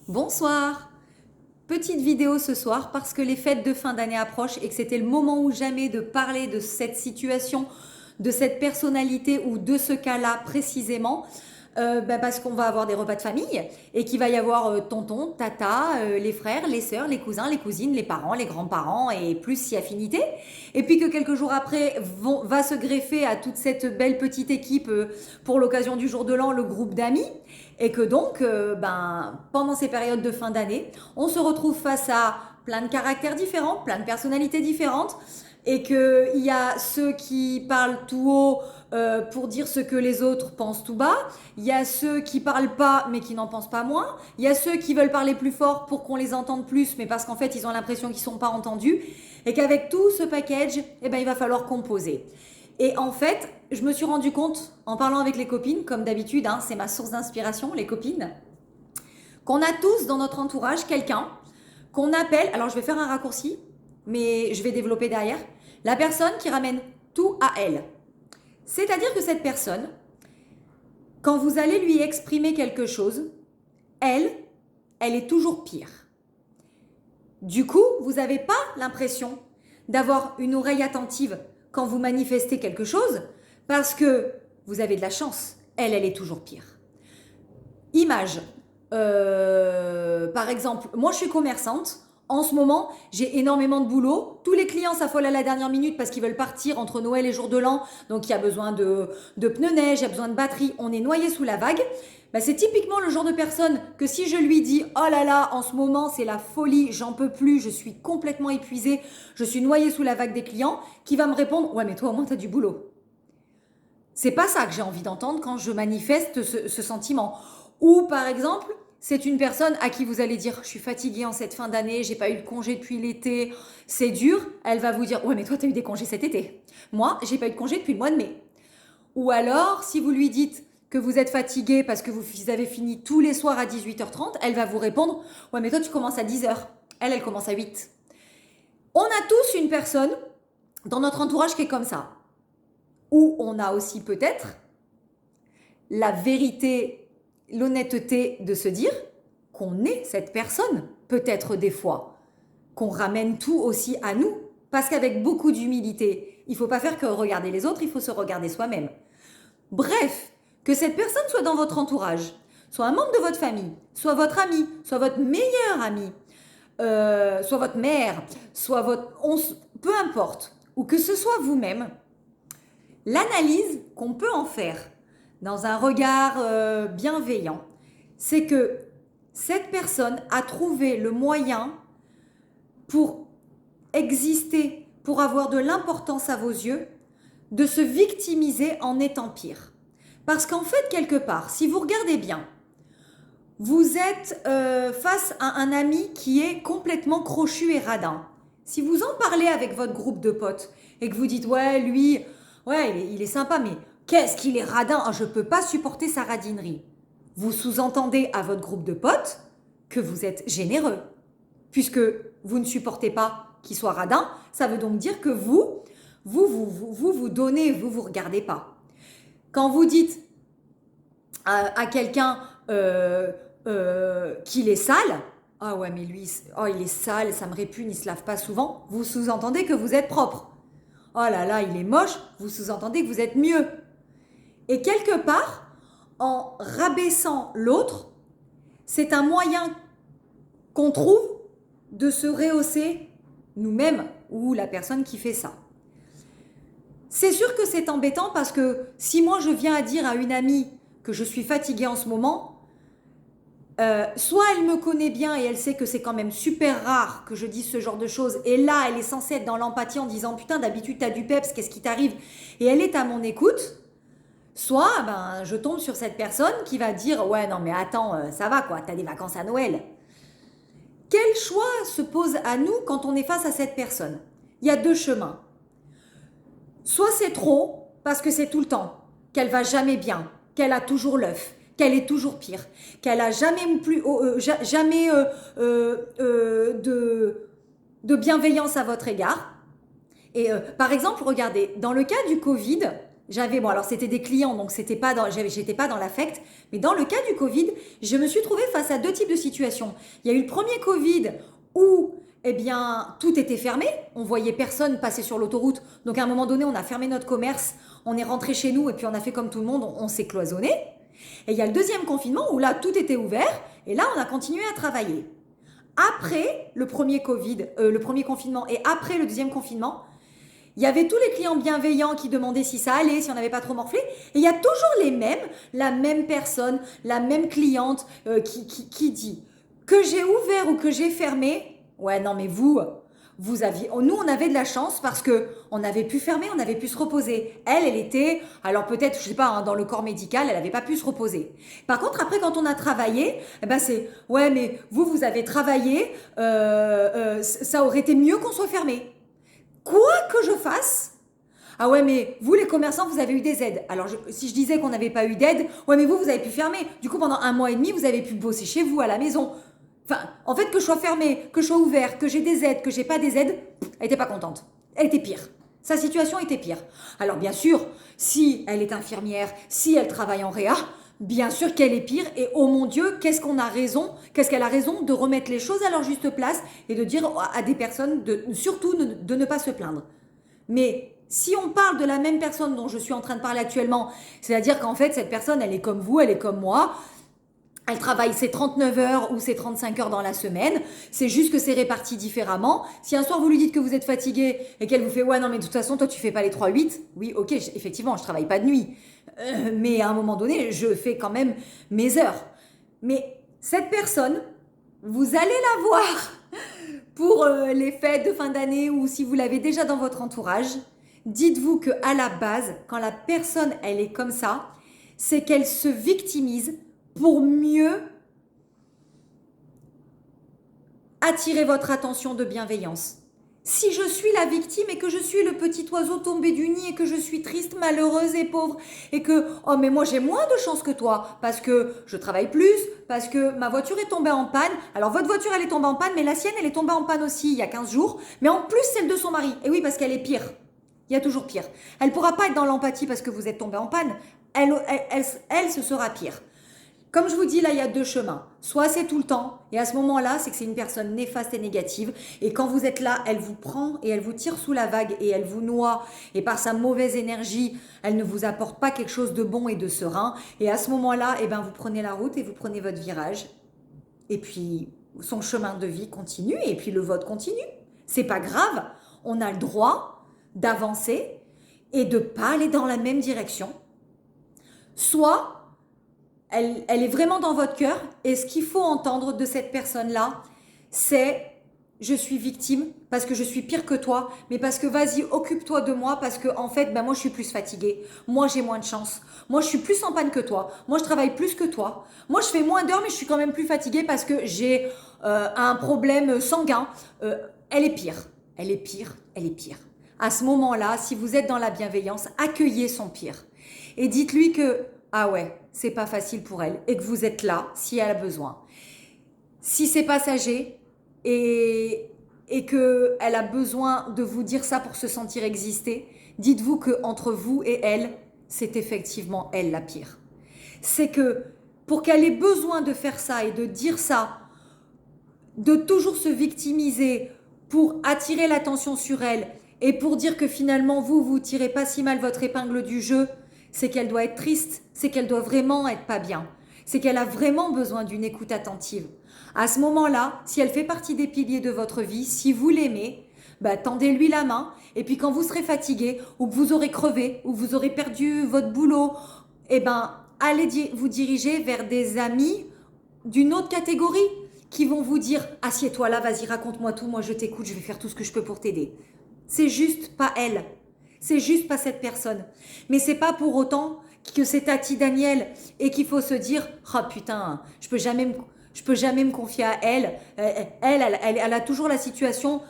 Bonsoir. Petite vidéo ce soir parce que les fêtes de fin d'année approchent et que c'était le moment ou jamais de parler de cette situation, de cette personnalité ou de ce cas-là précisément. Parce qu'on va avoir des repas de famille et qu'il va y avoir tonton, tata, les frères, les sœurs, les cousins, les cousines, les parents, les grands-parents et plus si affinité. Et puis que quelques jours après va se greffer à toute cette belle petite équipe pour l'occasion du jour de l'an, le groupe d'amis. Et que donc, pendant ces périodes de fin d'année, on se retrouve face à plein de caractères différents, plein de personnalités différentes, et qu'il y a ceux qui parlent tout haut pour dire ce que les autres pensent tout bas, il y a ceux qui parlent pas mais qui n'en pensent pas moins, il y a ceux qui veulent parler plus fort pour qu'on les entende plus mais parce qu'en fait ils ont l'impression qu'ils sont pas entendus, et qu'avec tout ce package, il va falloir composer. Et en fait, je me suis rendu compte, en parlant avec les copines, comme d'habitude, c'est ma source d'inspiration, les copines, qu'on a tous dans notre entourage quelqu'un qu'on appelle, alors je vais faire un raccourci, mais je vais développer derrière, la personne qui ramène tout à elle. C'est-à-dire que cette personne, quand vous allez lui exprimer quelque chose, elle est toujours pire. Du coup, vous n'avez pas l'impression d'avoir une oreille attentive quand vous manifestez quelque chose, parce que vous avez de la chance. Elle est toujours pire. Image. Par exemple, moi je suis commerçante. En ce moment, j'ai énormément de boulot. Tous les clients s'affolent à la dernière minute parce qu'ils veulent partir entre Noël et jour de l'an. Donc il y a besoin de pneus neige, il y a besoin de batterie. On est noyé sous la vague. C'est typiquement le genre de personne que si je lui dis « Oh là là, en ce moment, c'est la folie, j'en peux plus, je suis complètement épuisée, je suis noyée sous la vague des clients », qui va me répondre « Ouais, mais toi, au moins, t'as du boulot ». C'est pas ça que j'ai envie d'entendre quand je manifeste ce sentiment. Ou par exemple, c'est une personne à qui vous allez dire « Je suis fatiguée en cette fin d'année, j'ai pas eu de congé depuis l'été, c'est dur ». Elle va vous dire « Ouais, mais toi, t'as eu des congés cet été. Moi, j'ai pas eu de congé depuis le mois de mai ». Ou alors, si vous lui dites que vous êtes fatigué parce que vous avez fini tous les soirs à 18h30, elle va vous répondre « Ouais, mais toi, tu commences à 10h. Elle commence à 8. » On a tous une personne dans notre entourage qui est comme ça. Ou on a aussi peut-être la vérité, l'honnêteté de se dire qu'on est cette personne, peut-être des fois, qu'on ramène tout aussi à nous. Parce qu'avec beaucoup d'humilité, il ne faut pas faire que regarder les autres, il faut se regarder soi-même. Bref, que cette personne soit dans votre entourage, soit un membre de votre famille, soit votre ami, soit votre meilleur ami, soit votre mère, soit peu importe, ou que ce soit vous-même, l'analyse qu'on peut en faire dans un regard bienveillant, c'est que cette personne a trouvé le moyen pour exister, pour avoir de l'importance à vos yeux, de se victimiser en étant pire. Parce qu'en fait, quelque part, si vous regardez bien, vous êtes face à un ami qui est complètement crochu et radin. Si vous en parlez avec votre groupe de potes et que vous dites « Ouais, lui, ouais, il est sympa, mais qu'est-ce qu'il est radin, je ne peux pas supporter sa radinerie. » Vous sous-entendez à votre groupe de potes que vous êtes généreux. Puisque vous ne supportez pas qu'il soit radin, ça veut donc dire que vous donnez, vous regardez pas. Quand vous dites à quelqu'un qu'il est sale, ah ouais mais lui, il est sale, ça me répugne, il se lave pas souvent, vous sous-entendez que vous êtes propre. Oh là là, il est moche, vous sous-entendez que vous êtes mieux. Et quelque part, en rabaissant l'autre, c'est un moyen qu'on trouve de se rehausser nous-mêmes ou la personne qui fait ça. C'est sûr que c'est embêtant parce que si moi je viens à dire à une amie que je suis fatiguée en ce moment, soit elle me connaît bien et elle sait que c'est quand même super rare que je dise ce genre de choses, et là elle est censée être dans l'empathie en disant putain d'habitude t'as du peps, qu'est-ce qui t'arrive, et elle est à mon écoute. Soit je tombe sur cette personne qui va dire ouais non mais attends, ça va quoi, t'as des vacances à Noël. Quel choix se pose à nous quand on est face à cette personne? Il y a deux chemins. Soit c'est trop, parce que c'est tout le temps, qu'elle va jamais bien, qu'elle a toujours l'œuf, qu'elle est toujours pire, qu'elle a jamais de bienveillance à votre égard. Et par exemple, regardez, dans le cas du Covid, Bon alors c'était des clients, donc j'étais pas dans l'affect, mais dans le cas du Covid, je me suis trouvée face à deux types de situations. Il y a eu le premier Covid où, eh bien, tout était fermé, on voyait personne passer sur l'autoroute, donc à un moment donné, on a fermé notre commerce, on est rentré chez nous et puis on a fait comme tout le monde, on s'est cloisonné. Et il y a le deuxième confinement où là, tout était ouvert et là, on a continué à travailler. Après le premier le premier confinement et après le deuxième confinement, il y avait tous les clients bienveillants qui demandaient si ça allait, si on n'avait pas trop morflé. Et il y a toujours les mêmes, la même personne, la même cliente qui dit que j'ai ouvert ou que j'ai fermé. Ouais, non, mais vous aviez. Nous, on avait de la chance parce que on avait pu fermer, on avait pu se reposer. Elle était, alors peut-être, je sais pas, hein, dans le corps médical, elle n'avait pas pu se reposer. Par contre, après, quand on a travaillé, eh ben c'est, ouais, mais vous avez travaillé, ça aurait été mieux qu'on soit fermé. Quoi que je fasse, ah ouais, mais vous les commerçants, vous avez eu des aides. Alors si je disais qu'on n'avait pas eu d'aide, ouais, mais vous avez pu fermer. Du coup, pendant 1 mois et demi, vous avez pu bosser chez vous à la maison. Enfin, en fait, que je sois fermé, que je sois ouvert, que j'ai des aides, que j'ai pas des aides, elle était pas contente. Elle était pire. Sa situation était pire. Alors bien sûr, si elle est infirmière, si elle travaille en réa, bien sûr qu'elle est pire. Et oh mon Dieu, qu'est-ce qu'elle a raison de remettre les choses à leur juste place et de dire à des personnes surtout de ne pas se plaindre. Mais si on parle de la même personne dont je suis en train de parler actuellement, c'est-à-dire qu'en fait, cette personne, elle est comme vous, elle est comme moi, elle travaille ses 39 heures ou ses 35 heures dans la semaine. C'est juste que c'est réparti différemment. Si un soir vous lui dites que vous êtes fatigué et qu'elle vous fait ouais non mais de toute façon toi tu fais pas les 3-8, oui ok effectivement je travaille pas de nuit. Mais à un moment donné je fais quand même mes heures. Mais cette personne, vous allez la voir pour les fêtes de fin d'année ou si vous l'avez déjà dans votre entourage. Dites-vous que à la base, quand la personne elle est comme ça, c'est qu'elle se victimise pour mieux attirer votre attention de bienveillance. Si je suis la victime et que je suis le petit oiseau tombé du nid et que je suis triste, malheureuse et pauvre et que oh mais moi j'ai moins de chance que toi parce que je travaille plus, parce que ma voiture est tombée en panne. Alors votre voiture elle est tombée en panne mais la sienne elle est tombée en panne aussi il y a 15 jours, mais en plus celle de son mari. Et oui parce qu'elle est pire. Il y a toujours pire. Elle ne pourra pas être dans l'empathie parce que vous êtes tombé en panne. Elle ce sera pire. Comme je vous dis, là, il y a deux chemins. Soit c'est tout le temps, et à ce moment-là, c'est que c'est une personne néfaste et négative. Et quand vous êtes là, elle vous prend et elle vous tire sous la vague et elle vous noie. Et par sa mauvaise énergie, elle ne vous apporte pas quelque chose de bon et de serein. Et à ce moment-là, eh ben, vous prenez la route et vous prenez votre virage. Et puis, son chemin de vie continue et puis le vôtre continue. C'est pas grave. On a le droit d'avancer et de pas aller dans la même direction. Soit elle est vraiment dans votre cœur et ce qu'il faut entendre de cette personne-là, c'est je suis victime parce que je suis pire que toi, mais parce que vas-y, occupe-toi de moi parce que en fait, ben moi je suis plus fatiguée, moi j'ai moins de chance, moi je suis plus en panne que toi, moi je travaille plus que toi, moi je fais moins d'heures mais je suis quand même plus fatiguée parce que j'ai un problème sanguin. Elle est pire, elle est pire, elle est pire. À ce moment-là, si vous êtes dans la bienveillance, accueillez son pire et dites-lui que ah ouais, c'est pas facile pour elle et que vous êtes là si elle a besoin. Si c'est passager et qu'elle a besoin de vous dire ça pour se sentir exister, dites-vous que entre vous et elle, c'est effectivement elle la pire. C'est que pour qu'elle ait besoin de faire ça et de dire ça, de toujours se victimiser pour attirer l'attention sur elle et pour dire que finalement vous tirez pas si mal votre épingle du jeu, c'est qu'elle doit être triste, c'est qu'elle doit vraiment être pas bien, c'est qu'elle a vraiment besoin d'une écoute attentive. À ce moment-là, si elle fait partie des piliers de votre vie, si vous l'aimez, bah, tendez-lui la main et puis quand vous serez fatigué ou que vous aurez crevé ou que vous aurez perdu votre boulot, eh ben, allez vous diriger vers des amis d'une autre catégorie qui vont vous dire « Assieds-toi là, vas-y, raconte-moi tout, moi je t'écoute, je vais faire tout ce que je peux pour t'aider. » C'est juste pas elle. C'est juste pas cette personne. Mais c'est pas pour autant que c'est Tati Daniel et qu'il faut se dire « Oh putain, je peux jamais me confier à elle. Elle a toujours la situation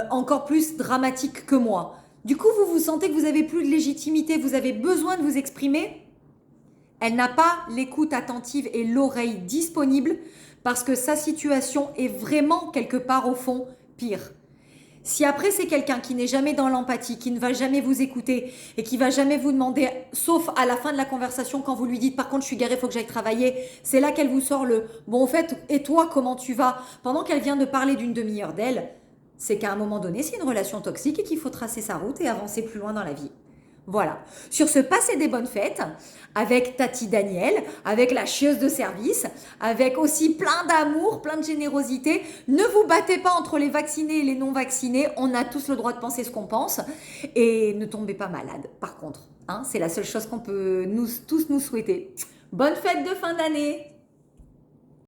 encore plus dramatique que moi. » Du coup, vous sentez que vous avez plus de légitimité, vous avez besoin de vous exprimer. Elle n'a pas l'écoute attentive et l'oreille disponible parce que sa situation est vraiment quelque part au fond pire. Si après c'est quelqu'un qui n'est jamais dans l'empathie, qui ne va jamais vous écouter et qui va jamais vous demander, sauf à la fin de la conversation quand vous lui dites par contre je suis garée, il faut que j'aille travailler, c'est là qu'elle vous sort le bon au fait et toi comment tu vas pendant qu'elle vient de parler d'une demi-heure d'elle, c'est qu'à un moment donné c'est une relation toxique et qu'il faut tracer sa route et avancer plus loin dans la vie. Voilà. Sur ce, passez des bonnes fêtes avec Tati Daniel, avec la chieuse de service, avec aussi plein d'amour, plein de générosité. Ne vous battez pas entre les vaccinés et les non vaccinés. On a tous le droit de penser ce qu'on pense. Et ne tombez pas malade, par contre. Hein, c'est la seule chose qu'on peut tous nous souhaiter. Bonne fête de fin d'année!